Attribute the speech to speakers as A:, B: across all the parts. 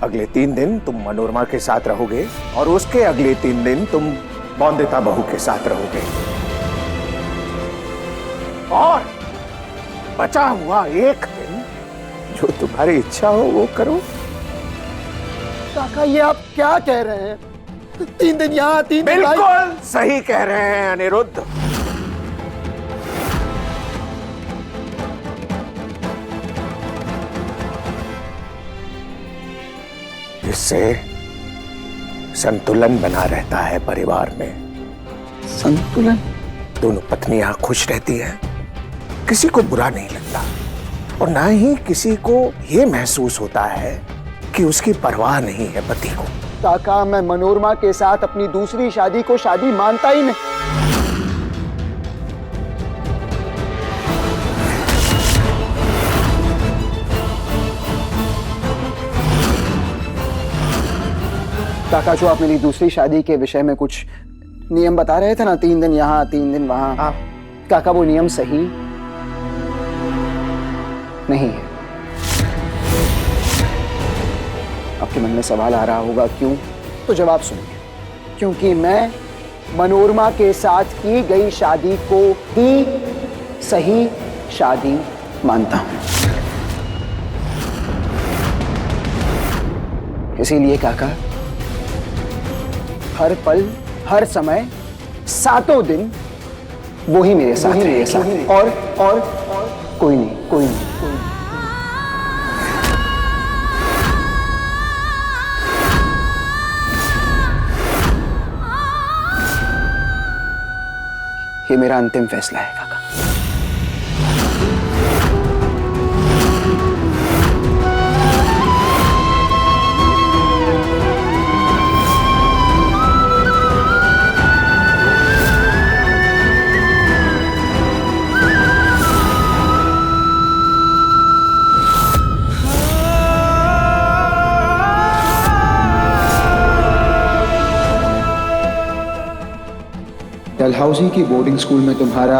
A: अगले 3 दिन तुम मनोरमा के साथ रहोगे और उसके अगले 3 दिन तुम बौंदिता बहू के साथ रहोगे। और बचा हुआ 1 दिन जो तुम्हारी इच्छा हो वो करो।
B: काका ये आप क्या कह रहे हैं? 3 दिन यहाँ 3 दिन
A: बिल्कुल सही कह रहे हैं अनिरुद्ध। इससे संतुलन बना रहता है परिवार में।
B: संतुलन?
A: दोनों पत्नियां खुश रहती हैं, किसी को बुरा नहीं लगता और ना ही किसी को यह महसूस होता है कि उसकी परवाह नहीं है पति को।
B: काका मैं मनोरमा के साथ अपनी दूसरी शादी को शादी मानता ही नहीं। काका जो आप मेरी दूसरी शादी के विषय में कुछ नियम बता रहे थे ना, 3 दिन यहाँ 3 दिन वहां, काका वो नियम सही नहीं है। आपके मन में सवाल आ रहा होगा क्यों, तो जवाब सुनिए। क्योंकि मैं मनोरमा के साथ की गई शादी को ही सही शादी मानता हूं। इसीलिए काका हर पल हर समय 7 दिन वो ही मेरे साथ रहेगी और कोई नहीं। ये मेरा अंतिम फैसला है काका। डलहौजी की बोर्डिंग स्कूल में तुम्हारा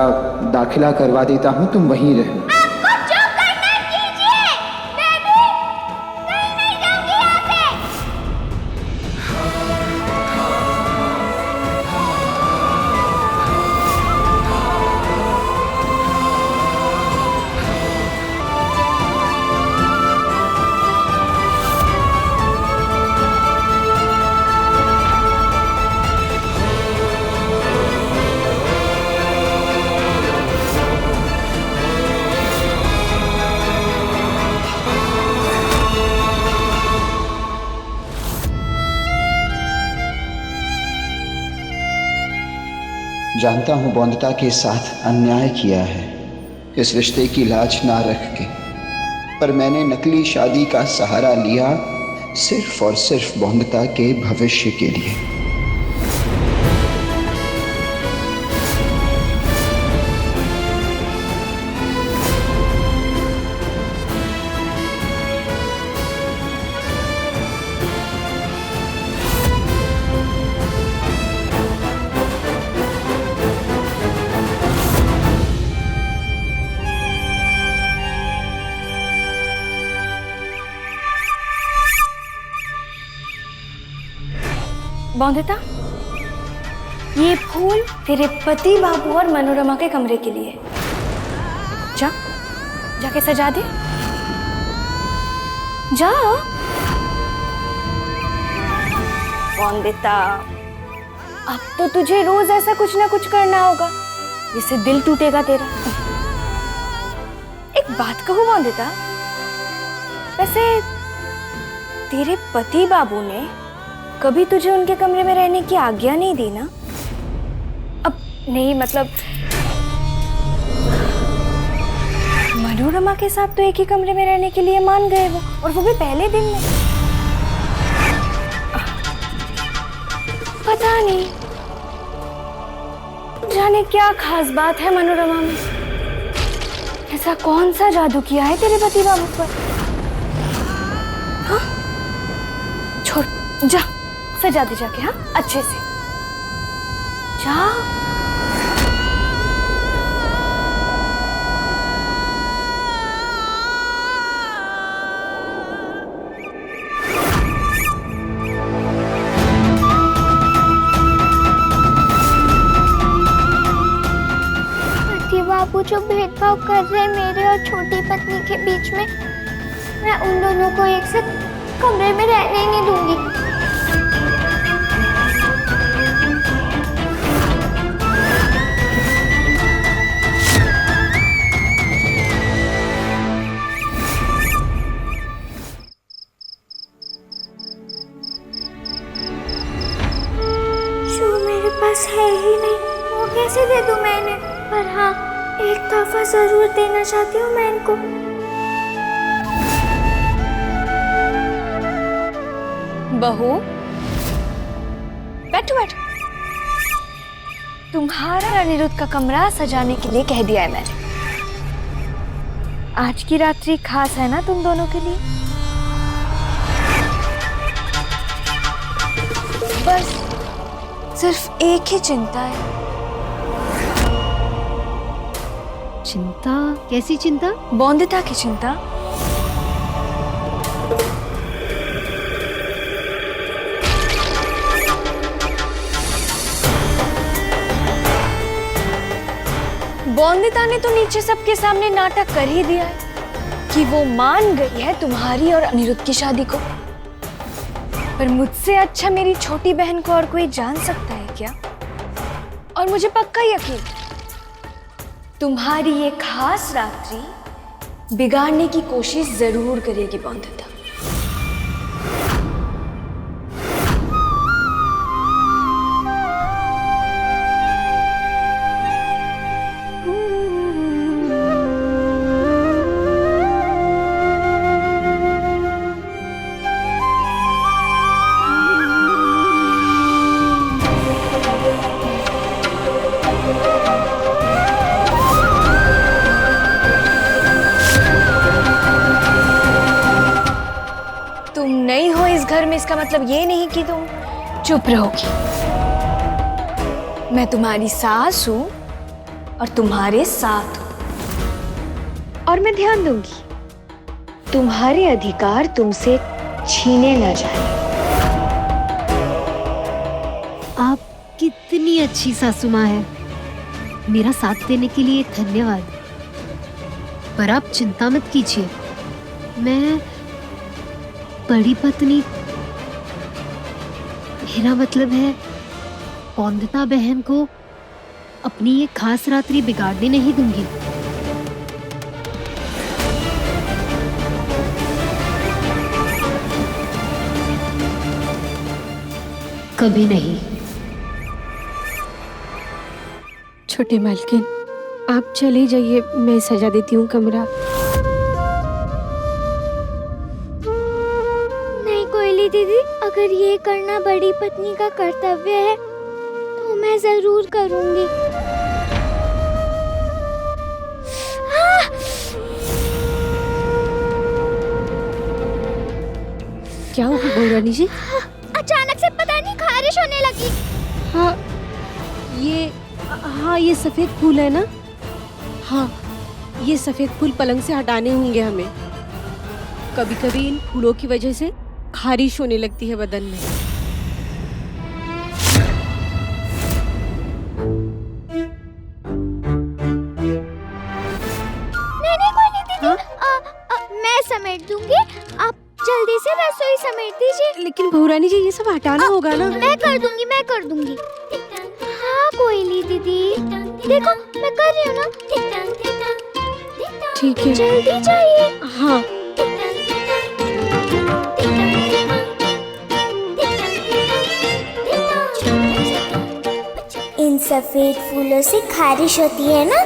B: दाखिला करवा देता हूं, तुम वहीं रहना।
C: आपको जो करना कीजिए, मैं भी नहीं जाऊंगी यहाँ से।
B: जानता हूं बौंदता के साथ अन्याय किया है इस रिश्ते की लाज ना रख के, पर मैंने नकली शादी का सहारा लिया सिर्फ और सिर्फ बौंदता के भविष्य के लिए।
D: बौंदिता, ये फूल तेरे पति बाबू और मनोरमा के कमरे के लिए। जाके सजा दे, जा। बौंदिता, अब तो तुझे रोज ऐसा कुछ ना कुछ करना होगा, जिससे दिल टूटेगा तेरा। एक बात कहूं बौंदिता, वैसे तेरे पति बाबू ने कभी तुझे उनके कमरे में रहने की आज्ञा नहीं दी ना? अब नहीं, मतलब मनोरमा के साथ तो एक ही कमरे में रहने के लिए मान गए वो, और वो भी पहले दिन में। पता नहीं जाने क्या खास बात है मनोरमा में, ऐसा कौन सा जादू किया है तेरे पति बाबू पर? हाँ? छोड़, जा सजा दे जाके, हाँ अच्छे से जा।
C: भेदभाव कर रहे हैं मेरे और छोटी पत्नी के बीच में। मैं उन दोनों को एक साथ कमरे में रहने ही नहीं दूंगी। पास है ही नहीं, वो कैसे दे दूं मैं इन्हें? पर हाँ, एक तोहफा जरूर देना चाहती हूँ मैं इनको।
D: बहू, बैठो बैठो। तुम्हारा अनिरुद्ध का कमरा सजाने के लिए कह दिया है मैंने। आज की रात्रि खास है ना तुम दोनों के लिए? बस सिर्फ एक ही चिंता है।
E: चिंता? कैसी चिंता?
D: बौंदिता की चिंता। बौंदिता ने तो नीचे सबके सामने नाटक कर ही दिया है कि वो मान गई है तुम्हारी और अनिरुद्ध की शादी को। पर मुझसे अच्छा मेरी छोटी बहन को और कोई जान सकता है क्या? और मुझे पक्का यकीन तुम्हारी ये खास रात्रि बिगाड़ने की कोशिश जरूर करेगी बौंदिता। नहीं हो इस घर में, इसका मतलब ये नहीं कि तुम चुप रहोगी। मैं तुम्हारी सास हूं और तुम्हारे साथ हूं, और मैं ध्यान दूंगी तुम्हारे अधिकार तुमसे छीने न जाए।
E: आप कितनी अच्छी सासू माँ है। मेरा साथ देने के लिए धन्यवाद। पर आप चिंता मत कीजिए, मैं बड़ी पत्नी, मेरा मतलब है बौंदिता बहन को अपनी ये खास रात्रि बिगाड़ने नहीं दूंगी। कभी नहीं।
F: छोटी मालकिन, आप चले जाइए, मैं सजा देती हूँ कमरा।
C: दीदी, अगर ये करना बड़ी पत्नी का कर्तव्य है तो मैं जरूर करूंगी।
F: क्या हुआ बहू जी?
C: अचानक से पता नहीं खारिश होने लगी।
F: हाँ, ये सफेद फूल है ना? हाँ, ये सफेद फूल पलंग से हटाने होंगे हमें। कभी कभी इन फूलों की वजह से खारिश होने लगती है बदन में।
C: नहीं कोई नहीं दीदी। मैं समेट दूंगी, आप जल्दी से रसोई समेट दीजिए।
F: लेकिन बहुरानी जी, ये सब हटाना होगा ना?
C: मैं कर दूंगी। हाँ कोयली दीदी, देखो मैं कर रही हूँ ना।
F: ठीक है,
C: जल्दी जाइए।
F: हाँ।
C: इन सफेद फूलों से खारिश होती है ना?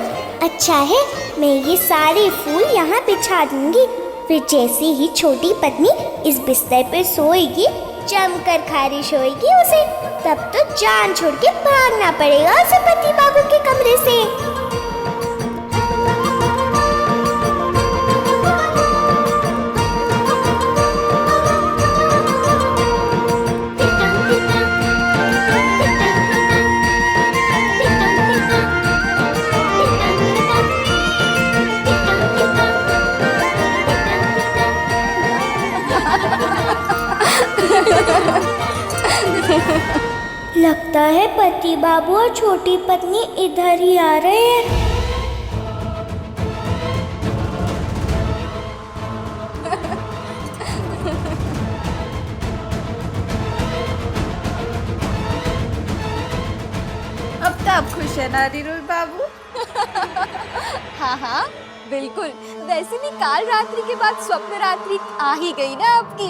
C: अच्छा है, मैं ये सारे फूल यहाँ बिछा दूंगी। फिर जैसे ही छोटी पत्नी इस बिस्तर पे सोएगी, जमकर खारिश होएगी उसे। तब तो जान छोड़ के भागना पड़ेगा उसे पति बाबू के कमरे से। लगता है पति बाबू और छोटी पत्नी इधर ही आ रहे हैं।
G: टेंशन आ रही रोई बाबू?
D: हाँ हाँ बिल्कुल, वैसे भी काल रात्रि के बाद स्वप्न रात्रि आ ही गई ना आपकी।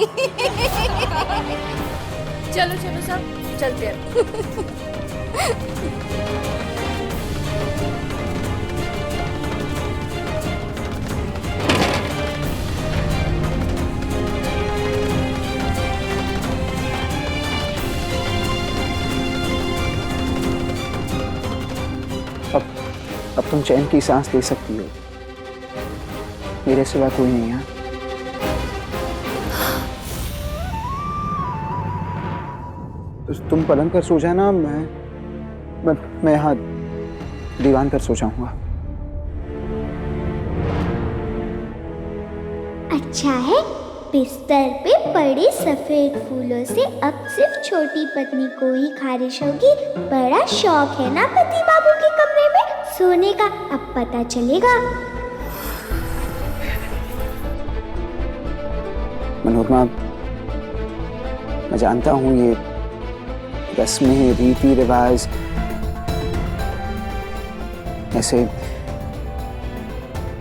G: चलो चलो सब चलते हैं।
B: अब तुम चैन की सांस ले सकती हो, मेरे सिवा कोई नहीं है। तुम पलंग पर सो जाना, मैं यहाँ दीवान पर सो जाऊंगा।
C: अच्छा है, बिस्तर पे पड़े सफेद फूलों से अब सिर्फ छोटी पत्नी को ही खारिश होगी। बड़ा शौक है ना पति बाबू के कमरे में सोने का, अब पता चलेगा।
B: मनोरमा, मैं जानता हूँ ये रस्में, रीति रिवाज ऐसे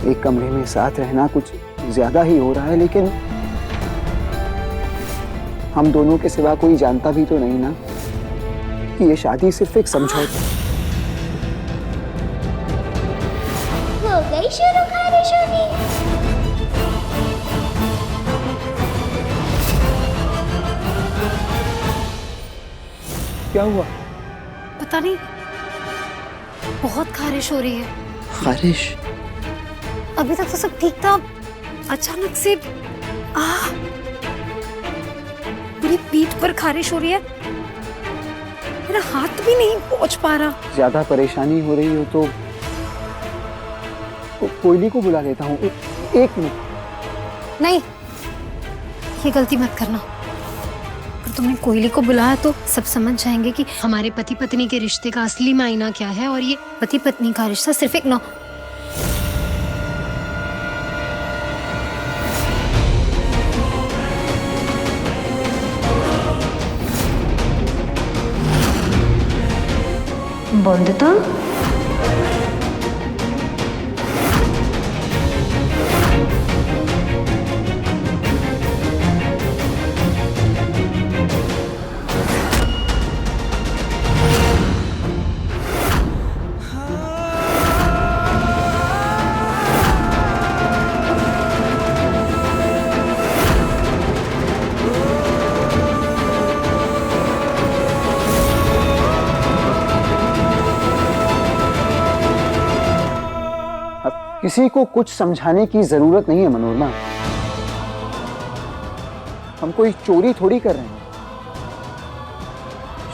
B: एक कमरे में साथ रहना कुछ ज्यादा ही हो रहा है, लेकिन हम दोनों के सिवा कोई जानता भी तो नहीं ना कि ये शादी सिर्फ एक समझौता।
C: हो गई शुरू खारिश होनी।
B: क्या हुआ?
E: पता नहीं, बहुत खारिश हो रही है।
B: खारिश?
E: अभी तक तो सब ठीक था, अचानक से पूरी पीठ पर खारिश हो रही है। मेरा हाथ भी नहीं पहुंच पा रहा।
B: ज्यादा परेशानी हो रही हो तो कोयली को बुला लेता हूँ। एक मिनट।
E: नहीं, ये गलती मत करना। अगर तुमने कोयली को बुलाया तो सब समझ जाएंगे कि हमारे पति पत्नी के रिश्ते का असली मायना क्या है, और ये पति पत्नी का रिश्ता सिर्फ एक बंधुता।
B: किसी को कुछ समझाने की जरूरत नहीं है मनोरमा। हम कोई चोरी थोड़ी कर रहे हैं,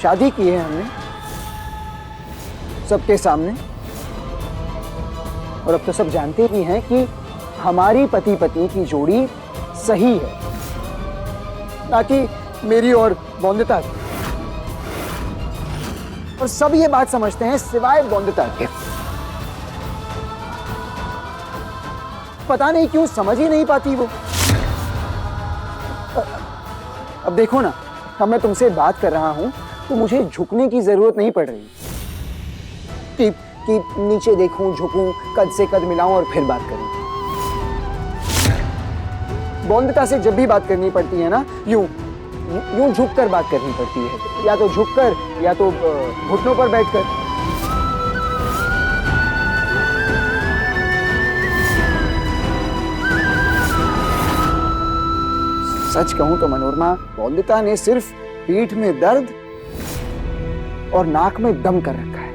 B: शादी की है हमने सबके सामने, और अब तो सब जानते भी हैं कि हमारी पति पत्नी की जोड़ी सही है, ना कि मेरी और बौंदता की। और सब ये बात समझते हैं सिवाय बौंदता के। पता नहीं क्यों समझ ही नहीं पाती वो। अब देखो ना, अब मैं तुमसे बात कर रहा हूं तो मुझे झुकने की जरूरत नहीं पड़ रही कि नीचे देखूं, झुकूं, कद से कद मिलाऊं और फिर बात करूं। बौंदता से जब भी बात करनी पड़ती है ना, यूं झुक कर बात करनी पड़ती है, या तो झुककर या तो घुटनों पर बैठकर। सच कहूं तो मनोरमा, बौंदता ने सिर्फ पीठ में दर्द और नाक में दम कर रखा है।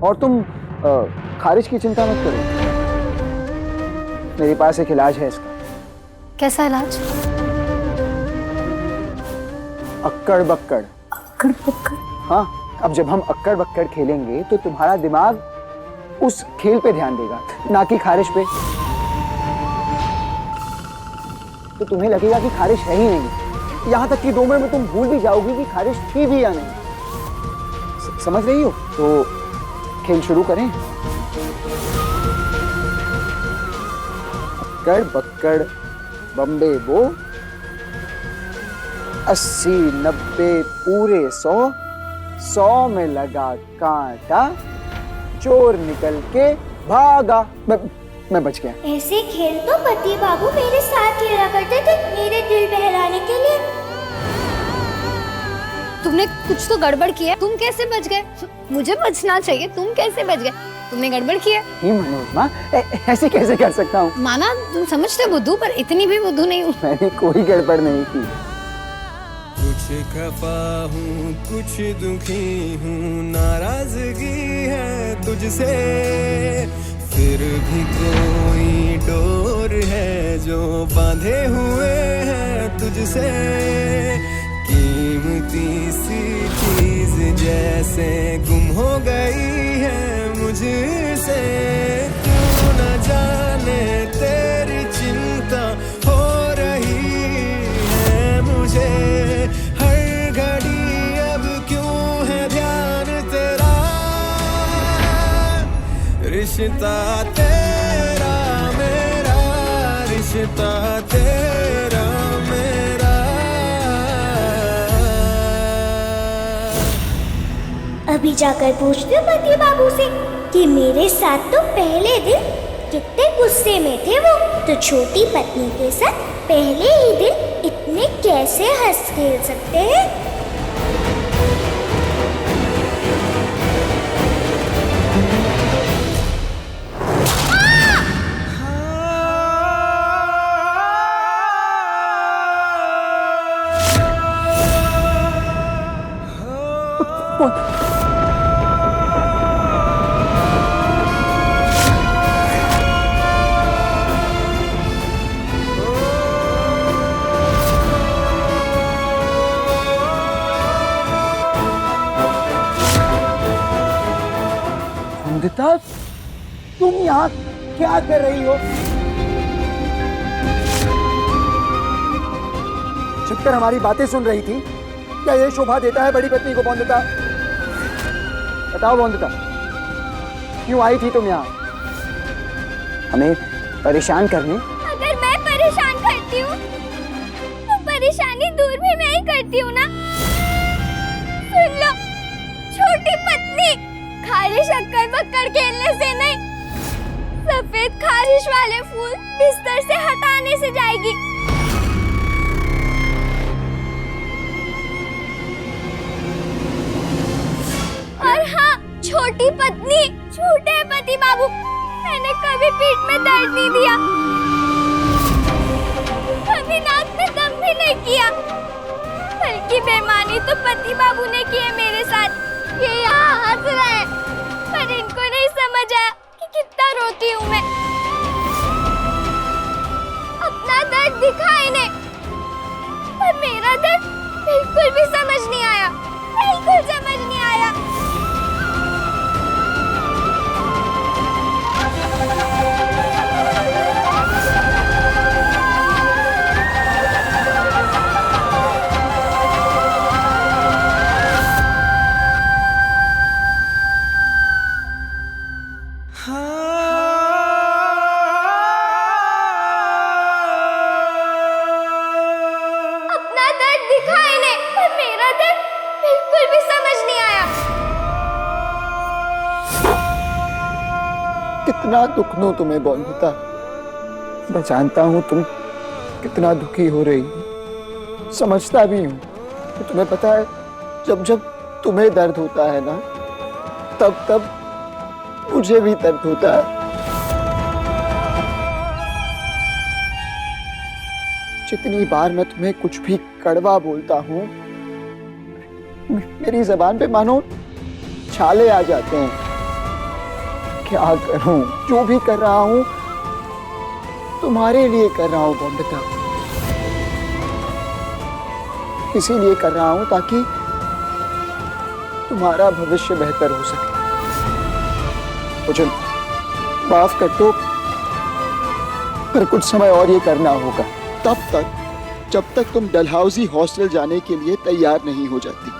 B: और तुम खारिज की चिंता मत करो, मेरे पास एक इलाज है इसका।
E: कैसा इलाज?
B: अक्कड़ बक्कड़।
E: अक्कड़ बक्कड़?
B: हाँ, अब जब हम अक्कड़ बक्कड़ खेलेंगे तो तुम्हारा दिमाग उस खेल पे ध्यान देगा, ना कि खारिश पे। तो तुम्हें लगेगा कि खारिश है ही नहीं, यहाँ तक कि 2 मिनट में तुम भूल भी जाओगी कि खारिश थी भी या नहीं। समझ रही हो? तो खेल शुरू करें? अक्कड़ बक्कड़ बम्बे बो, 80 90 पूरे 100 में लगा कांटा, चोर निकल के भागा। मैं बच गया।
C: ऐसे खेल तो पति बाबू मेरे साथ खेला करते थे, मेरे दिल बहलाने के लिए।
E: तुमने कुछ तो गड़बड़ किया। तुम कैसे बच गए? मुझे बचना चाहिए, तुम कैसे बच गए? तुमने गड़बड़ किया।
B: नहीं मनोरमा, ऐसे कैसे कर सकता हूँ?
E: माना तुम समझते बुद्धू, पर इतनी भी बुद्धू नहीं हूँ।
B: मैंने कोई गड़बड़ नहीं की।
H: कुछ खफा हूँ, कुछ दुखी हूँ, नाराजगी है तुझसे, फिर भी कोई डोर है जो बांधे हुए हैं तुझसे। कीमती सी चीज जैसे गुम हो गई है मुझसे, क्यों न जाने तेरी चिंता हो रही है मुझे। हर घड़ी अब क्यों है ध्यान तेरा, रिश्ता तेरा मेरा, रिश्ता तेरा मेरा।
C: अभी जाकर पूछती हूँ पति बाबू से कि मेरे साथ तो पहले दिन कितने गुस्से में थे वो, तो छोटी पत्नी के साथ पहले ही दिन इतने कैसे हंस खेल सकते हैं।
B: अमृता, तुम यहाँ क्या कर रही हो? छिपकर हमारी बातें सुन रही थी। क्या ये शोभा देता है बड़ी पत्नी को बौंदता? बताओ बौंदता, क्यों आई थी तुम यहाँ? हमें परेशान करने?
C: अगर मैं परेशान करती हूँ तो परेशानी दूर भी मैं ही करती हूँ ना। सुन लो, छोटी पत्नी खारिश अक्कड़ बक्कड़ खेलने से नहीं, सफेद खारिश वाले फूल बिस्तर से हटाने से जाएगी। और हाँ, छोटी पत्नी, झूठे पति बाबू, मैंने कभी पीठ में दर्द नहीं दिया, कभी नाक में दम भी नहीं किया, बल्कि बेईमानी तो पति बाबू ने की है मेरे साथ। ये यहाँ हंस रहे हैं, पर इनको नहीं समझ आया कि कितना रोती हूँ मैं। अपना दर्द दिखा इन्हें, पर मेरा दर्द बिल्कुल भी समझ नहीं आया, बिल्कुल समझ नहीं आया। अपना दर्द दिखा इन्हें, पर मेरा दर्द बिल्कुल भी समझ नहीं आया।
B: कितना दुख दूं तुम्हें बौंदता। मैं जानता हूँ तुम कितना दुखी हो रही हो, समझता भी हूँ। तो तुम्हें पता है, जब जब तुम्हें दर्द होता है ना, तब तब मुझे भी दर्द होता है। जितनी बार मैं तुम्हें कुछ भी कड़वा बोलता हूँ, मेरी जबान पे मानो छाले आ जाते हैं। क्या करूं? जो भी कर रहा हूं तुम्हारे लिए कर रहा हूं बौंदता। इसीलिए कर रहा हूं ताकि तुम्हारा भविष्य बेहतर हो सके। मुझे माफ कर दो, पर कुछ समय और ये करना होगा, तब तक जब तक तुम डलहौजी हॉस्टल जाने के लिए तैयार नहीं हो जाती।